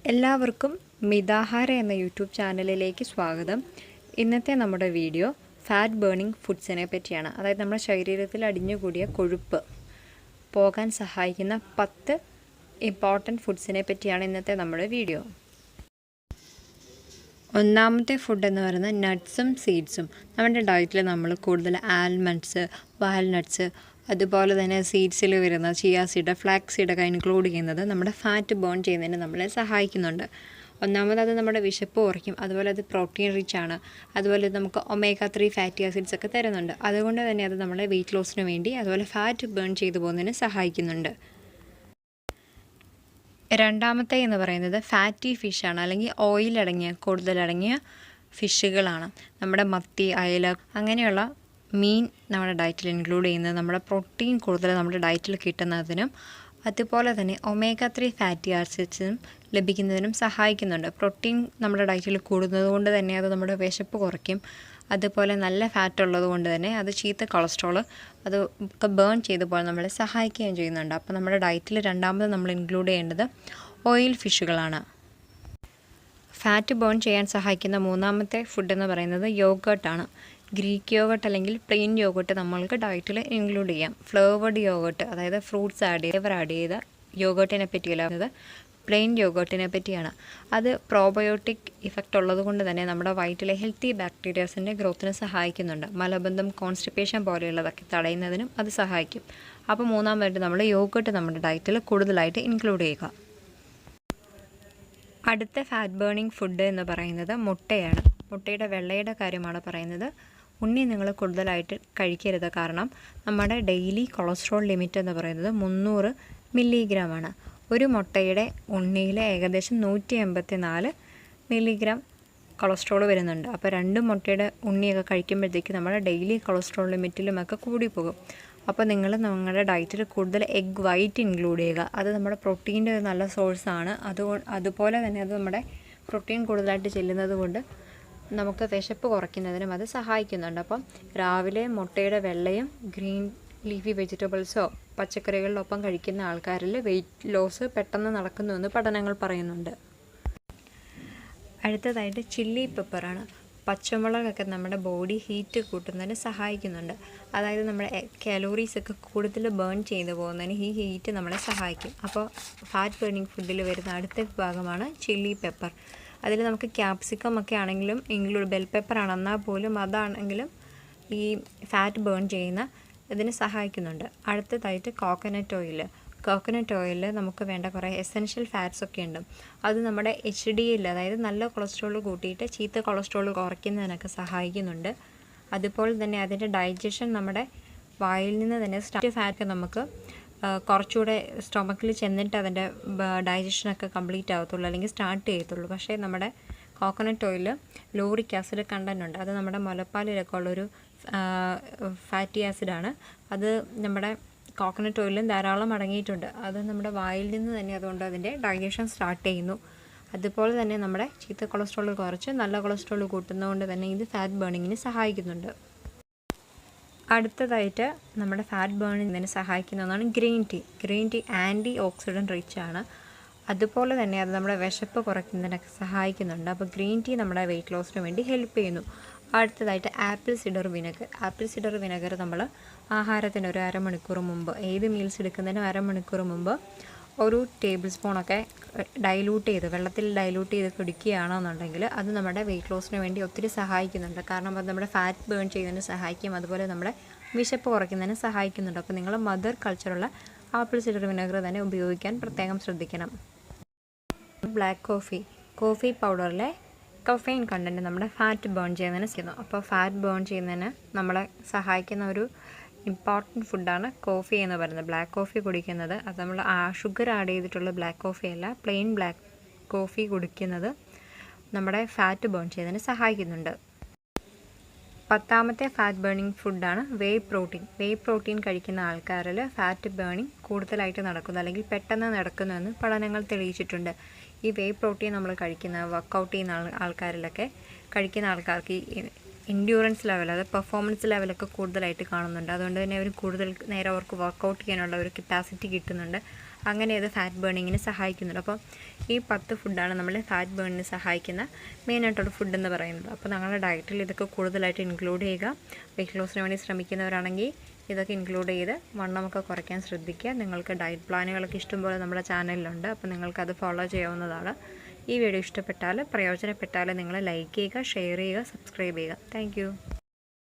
എല്ലാവർക്കും മിതാഹാര എന്ന യൂട്യൂബ് ചാനലിലേക്ക് സ്വാഗതം. ഇന്നത്തെ നമ്മുടെ വീഡിയോ ഫാറ്റ് ബേണിംഗ് ഫുഡ്സിനെ പറ്റിയാണ്. അതായത് നമ്മുടെ ശരീരത്തിൽ അടിഞ്ഞുകൂടിയ കൊഴുപ്പ് പോകാൻ സഹായിക്കുന്ന 10 ഇമ്പോർട്ടൻറ്റ് ഫുഡ്സിനെ പറ്റിയാണ് ഇന്നത്തെ നമ്മുടെ വീഡിയോ. ഒന്നാമത്തെ ഫുഡ് എന്ന് പറയുന്നത് നട്ട്സും സീഡ്സും. നമ്മുടെ ഡയറ്റിൽ നമ്മൾ കൂടുതൽ ആൽമണ്ട്സ്, വാൽനട്ട്സ്, അതുപോലെ തന്നെ സീഡ്സിൽ വരുന്ന ചിയ സീഡ്, ഫ്ലാക്സ് സീഡൊക്കെ ഇൻക്ലൂഡ് ചെയ്യുന്നത് നമ്മുടെ ഫാറ്റ് ബേൺ ചെയ്യുന്നതിന് നമ്മളെ സഹായിക്കുന്നുണ്ട്. ഒന്നാമത് അത് നമ്മുടെ വിശപ്പ് കുറയ്ക്കും. അതുപോലെ അത് പ്രോട്ടീൻ റിച്ച് ആണ്. അതുപോലെ നമുക്ക് ഒമേഗ 3 ഫാറ്റി ആസിഡ്സ് ഒക്കെ തരുന്നുണ്ട്. അതുകൊണ്ട് തന്നെ അത് നമ്മളെ വെയിറ്റ് ലോസിന് വേണ്ടി അതുപോലെ ഫാറ്റ് ബേൺ ചെയ്തു പോകുന്നതിന് സഹായിക്കുന്നുണ്ട്. രണ്ടാമത്തെ എന്ന് പറയുന്നത് ഫാറ്റി ഫിഷാണ്, അല്ലെങ്കിൽ ഓയിലടങ്ങിയ കൂടുതലടങ്ങിയ ഫിഷുകളാണ്. നമ്മുടെ മത്തി, അയല അങ്ങനെയുള്ള മീൻ നമ്മുടെ ഡയറ്റിൽ ഇൻക്ലൂഡ് ചെയ്യുന്നത് നമ്മുടെ പ്രോട്ടീൻ കൂടുതൽ നമ്മുടെ ഡയറ്റിൽ കിട്ടുന്നതിനും അതുപോലെ തന്നെ ഒമേഗ 3 ഫാറ്റി ആസിഡ്സും ലഭിക്കുന്നതിനും സഹായിക്കുന്നുണ്ട്. പ്രോട്ടീൻ നമ്മുടെ ഡയറ്റിൽ കൂടുന്നത് കൊണ്ട് തന്നെ അത് നമ്മുടെ വിശപ്പ് കുറയ്ക്കും. അതുപോലെ നല്ല ഫാറ്റ് ഉള്ളത് കൊണ്ട് തന്നെ അത് ചീത്ത കൊളസ്ട്രോൾ അത് ഒക്കെ ബേൺ ചെയ്ത് പോലെ നമ്മളെ സഹായിക്കുകയും ചെയ്യുന്നുണ്ട്. അപ്പോൾ നമ്മുടെ ഡയറ്റിൽ രണ്ടാമത് നമ്മൾ ഇൻക്ലൂഡ് ചെയ്യേണ്ടത് ഓയിൽ ഫിഷുകളാണ്. ഫാറ്റ് ബേൺ ചെയ്യാൻ സഹായിക്കുന്ന മൂന്നാമത്തെ ഫുഡ് എന്ന് പറയുന്നത് യോഗേർട്ടാണ്. ഗ്രീക്ക് യോഗേർട്ട് അല്ലെങ്കിൽ പ്ലെയിൻ യോഗേർട്ട് നമ്മൾക്ക് ഡയറ്റിൽ ഇൻക്ലൂഡ് ചെയ്യാം. ഫ്ലേവേർഡ് യോഗേർട്ട്, അതായത് ഫ്രൂട്ട്സ് ആഡ് ചെയ്ത യോഗേർട്ടിനെ പറ്റിയല്ലാതെ പ്ലെയിൻ യോഗേർട്ടിനെ പറ്റിയാണ്. അത് പ്രോബയോട്ടിക് ഇഫക്റ്റ് ഉള്ളത് കൊണ്ട് തന്നെ നമ്മുടെ വയറ്റിലെ ഹെൽത്തി ബാക്ടീരിയാസിൻ്റെ ഗ്രോത്തിന് സഹായിക്കുന്നുണ്ട്. മലബന്ധം, കോൺസ്റ്റിപ്പേഷൻ പോലെയുള്ളതൊക്കെ തടയുന്നതിനും അത് സഹായിക്കും. അപ്പോൾ മൂന്നാമതായിട്ട് നമ്മൾ യോഗേർട്ട് നമ്മുടെ ഡയറ്റിൽ കൂടുതലായിട്ട് ഇൻക്ലൂഡ് ചെയ്യുക. അടുത്ത ഫാറ്റ് ബേണിംഗ് ഫുഡ് എന്ന് പറയുന്നത് മുട്ടയാണ്. മുട്ടയുടെ വെള്ളയുടെ കാര്യമാണ് പറയുന്നത്. ഉണ്ണി നിങ്ങൾ കൂടുതലായിട്ട് കഴിക്കരുത്. കാരണം നമ്മുടെ ഡെയിലി കൊളസ്ട്രോൾ ലിമിറ്റ് എന്ന് പറയുന്നത് 300 മില്ലിഗ്രാമാണ്. ഒരു മുട്ടയുടെ ഉണ്ണിയിൽ ഏകദേശം 184 മില്ലിഗ്രാം കൊളസ്ട്രോൾ വരുന്നുണ്ട്. അപ്പോൾ 2 മുട്ടയുടെ ഉണ്ണിയൊക്കെ കഴിക്കുമ്പോഴത്തേക്ക് നമ്മുടെ ഡെയിലി കൊളസ്ട്രോൾ ലിമിറ്റിലുമൊക്കെ കൂടിപ്പോകും. അപ്പോൾ നിങ്ങൾ നിങ്ങളുടെ ഡയറ്റിൽ കൂടുതൽ എഗ് വൈറ്റ് ഇൻക്ലൂഡ് ചെയ്യുക. അത് നമ്മുടെ പ്രോട്ടീൻ്റെ ഒരു നല്ല സോഴ്സാണ്. അതുപോലെ തന്നെ അത് നമ്മുടെ പ്രോട്ടീൻ കൂടുതലായിട്ട് ചെല്ലുന്നത് കൊണ്ട് നമുക്ക് വിശപ്പ് കുറയ്ക്കുന്നതിനും അത് സഹായിക്കുന്നുണ്ട്. അപ്പം രാവിലെ മുട്ടയുടെ വെള്ളയും ഗ്രീൻ ലീഫി വെജിറ്റബിൾസോ പച്ചക്കറികളിലൊപ്പം കഴിക്കുന്ന ആൾക്കാരിൽ വെയിറ്റ് ലോസ് പെട്ടെന്ന് നടക്കുന്നുവെന്ന് പഠനങ്ങൾ പറയുന്നുണ്ട്. അടുത്തതായിട്ട് ചില്ലി പെപ്പറാണ്. പച്ചമുളകൊക്കെ നമ്മുടെ ബോഡി ഹീറ്റ് കൂട്ടുന്നതിന് സഹായിക്കുന്നുണ്ട്. അതായത് നമ്മുടെ കാലോറീസൊക്കെ കൂടുതൽ ബേൺ ചെയ്തു പോകുന്നതിന് ഈ ഹീറ്റ് നമ്മളെ സഹായിക്കും. അപ്പോൾ ഫാറ്റ് ബേണിംഗ് ഫുഡിൽ വരുന്ന അടുത്ത വിഭാഗമാണ് ചില്ലി പെപ്പർ. അതിൽ നമുക്ക് ക്യാപ്സിക്കം ഒക്കെ ആണെങ്കിലും ഇൻക്ലൂഡ്, ബെൽ പെപ്പർ ആണെന്നാൽ പോലും അതാണെങ്കിലും ഈ ഫാറ്റ് ബേൺ ചെയ്യുന്ന ഇതിന് സഹായിക്കുന്നുണ്ട്. അടുത്തതായിട്ട് കോക്കനട്ട് ഓയിൽ നമുക്ക് വേണ്ട കുറേ എസെൻഷ്യൽ ഫാറ്റ്സ് ഒക്കെ ഉണ്ട്. അത് നമ്മുടെ HDL, അതായത് നല്ല കൊളസ്ട്രോൾ കൂട്ടിയിട്ട് ചീത്ത കൊളസ്ട്രോൾ കുറയ്ക്കുന്നതിനൊക്കെ സഹായിക്കുന്നുണ്ട്. അതുപോലെ തന്നെ അതിൻ്റെ ഡൈജഷൻ നമ്മുടെ വായിൽ നിന്ന് തന്നെ ഫാറ്റ് നമുക്ക് കുറച്ചുകൂടെ സ്റ്റൊമക്കിൽ ചെന്നിട്ട് അതിൻ്റെ ഡൈജഷനൊക്കെ കംപ്ലീറ്റ് ആകത്തുള്ളൂ, അല്ലെങ്കിൽ സ്റ്റാർട്ട് ചെയ്യത്തുള്ളൂ. പക്ഷേ നമ്മുടെ coconut oil lauric acid content ഉണ്ട്. അത് നമ്മുടെ മുലപ്പാലിലൊക്കെ ഉള്ളൊരു ഫാറ്റി ആസിഡാണ്. അത് നമ്മുടെ കോക്കനട്ട് ഓയിലും ധാരാളം അടങ്ങിയിട്ടുണ്ട്. അത് നമ്മുടെ വായിൽ നിന്ന് തന്നെ അതുകൊണ്ട് അതിൻ്റെ ഡൈജഷൻ സ്റ്റാർട്ട് ചെയ്യുന്നു. അതുപോലെ തന്നെ നമ്മുടെ ചീത്ത കൊളസ്ട്രോൾ കുറച്ച് നല്ല കൊളസ്ട്രോൾ കൂട്ടുന്നതുകൊണ്ട് തന്നെ ഇത് ഫാറ്റ് ബേണിങ്ങിന് സഹായിക്കുന്നുണ്ട്. അടുത്തതായിട്ട് നമ്മുടെ ഫാറ്റ് ബേണിങ്ങിന് സഹായിക്കുന്ന ഒന്നാണ് green tea antioxidant rich ആണ്. അതുപോലെ തന്നെ അത് നമ്മുടെ വിശപ്പ് കുറയ്ക്കുന്നതിനൊക്കെ സഹായിക്കുന്നുണ്ട്. അപ്പോൾ ഗ്രീൻ ടീ നമ്മുടെ വെയിറ്റ് ലോസിന് വേണ്ടി ഹെൽപ്പ് ചെയ്യുന്നു. അടുത്തതായിട്ട് ആപ്പിൾ സിഡർ വിനെഗർ നമ്മൾ ആഹാരത്തിന് ഒരു അരമണിക്കൂർ മുമ്പ്, ഏത് മീൽസ് എടുക്കുന്നതിനും അരമണിക്കൂർ മുമ്പ് ഒരു ടേബിൾ സ്പൂണൊക്കെ വെള്ളത്തിൽ ഡൈലൂട്ട് ചെയ്ത് കുടിക്കുകയാണെന്നുണ്ടെങ്കിൽ അത് നമ്മുടെ വെയിറ്റ് ലോസിന് വേണ്ടി ഒത്തിരി സഹായിക്കുന്നുണ്ട്. കാരണം അത് നമ്മുടെ ഫാറ്റ് ബേൺ ചെയ്യുന്നതിന് സഹായിക്കും. അതുപോലെ നമ്മുടെ വിശപ്പ് കുറയ്ക്കുന്നതിന് സഹായിക്കുന്നുണ്ട്. അപ്പോൾ നിങ്ങൾ മദർ കൾച്ചറുള്ള ആപ്പിൾ സിഡർ വിനെഗർ തന്നെ ഉപയോഗിക്കാൻ പ്രത്യേകം ശ്രദ്ധിക്കണം. ബ്ലാക്ക് കോഫി പൗഡറിലെ കഫെയിൻ കണ്ടൻറ്റ് നമ്മുടെ ഫാറ്റ് ബേൺ ചെയ്യുന്നതിന് ചെയ്യുന്നു. അപ്പോൾ ഫാറ്റ് ബേൺ ചെയ്യുന്നതിന് നമ്മളെ സഹായിക്കുന്ന ഒരു ഇമ്പോർട്ടൻറ്റ് ഫുഡാണ് കോഫി എന്ന് പറയുന്നത്. ബ്ലാക്ക് കോഫി കുടിക്കുന്നത്, അത് നമ്മൾ ഷുഗർ ആഡ് ചെയ്തിട്ടുള്ള ബ്ലാക്ക് കോഫി അല്ല, പ്ലെയിൻ ബ്ലാക്ക് കോഫി കുടിക്കുന്നത് നമ്മുടെ ഫാറ്റ് ബേൺ ചെയ്യുന്നതിന് സഹായിക്കുന്നുണ്ട്. 10ാമത്തെ ഫാറ്റ് ബേണിംഗ് ഫുഡാണ് വേ പ്രോട്ടീൻ കഴിക്കുന്ന ആൾക്കാരിൽ ഫാറ്റ് ബേണിംഗ് കൂടുതലായിട്ട് നടക്കുന്നു, അല്ലെങ്കിൽ പെട്ടെന്ന് നടക്കുന്നുവെന്ന് പഠനങ്ങൾ തെളിയിച്ചിട്ടുണ്ട്. ഈ വേ പ്രോട്ടീൻ നമ്മൾ വർക്കൗട്ട് ചെയ്യുന്ന ആൾക്കാർക്ക് ഈ എൻഡ്യൂറൻസ് ലെവൽ, അത് പെർഫോമൻസ് ലെവലൊക്കെ കൂടുതലായിട്ട് കാണുന്നുണ്ട്. അതുകൊണ്ട് തന്നെ അവർ കൂടുതൽ നേരം അവർക്ക് വർക്കൗട്ട് ചെയ്യാനുള്ള ഒരു കപ്പാസിറ്റി കിട്ടുന്നുണ്ട്. അങ്ങനെ അത് ഫാറ്റ് ബേണിങ്ങിന് സഹായിക്കുന്നുണ്ട്. അപ്പോൾ ഈ 10 ഫുഡാണ് നമ്മൾ ഫാറ്റ് ബേണിന് സഹായിക്കുന്ന മെയിനായിട്ടുള്ള ഫുഡെന്ന് പറയുന്നത്. അപ്പോൾ നിങ്ങളുടെ ഡയറ്റിൽ ഇതൊക്കെ കൂടുതലായിട്ട് ഇൻക്ലൂഡ് ചെയ്യുക. വെയിറ്റ് ലോസിന് വേണ്ടി ശ്രമിക്കുന്നവരാണെങ്കിൽ ഇതൊക്കെ ഇൻക്ലൂഡ് ചെയ്ത് വണ്ണമൊക്കെ കുറയ്ക്കാൻ ശ്രദ്ധിക്കുക. നിങ്ങൾക്ക് ഡയറ്റ് പ്ലാനുകളൊക്കെ ഇഷ്ടംപോലെ നമ്മുടെ ചാനലിലുണ്ട്. അപ്പോൾ നിങ്ങൾക്കത് ഫോളോ ചെയ്യാവുന്നതാണ്. ഈ വീഡിയോ ഇഷ്ടപ്പെട്ടാൽ, പ്രയോജനപ്പെട്ടാൽ നിങ്ങൾ ലൈക്ക് ചെയ്യുക, ഷെയർ ചെയ്യുക, സബ്സ്ക്രൈബ് ചെയ്യുക. താങ്ക്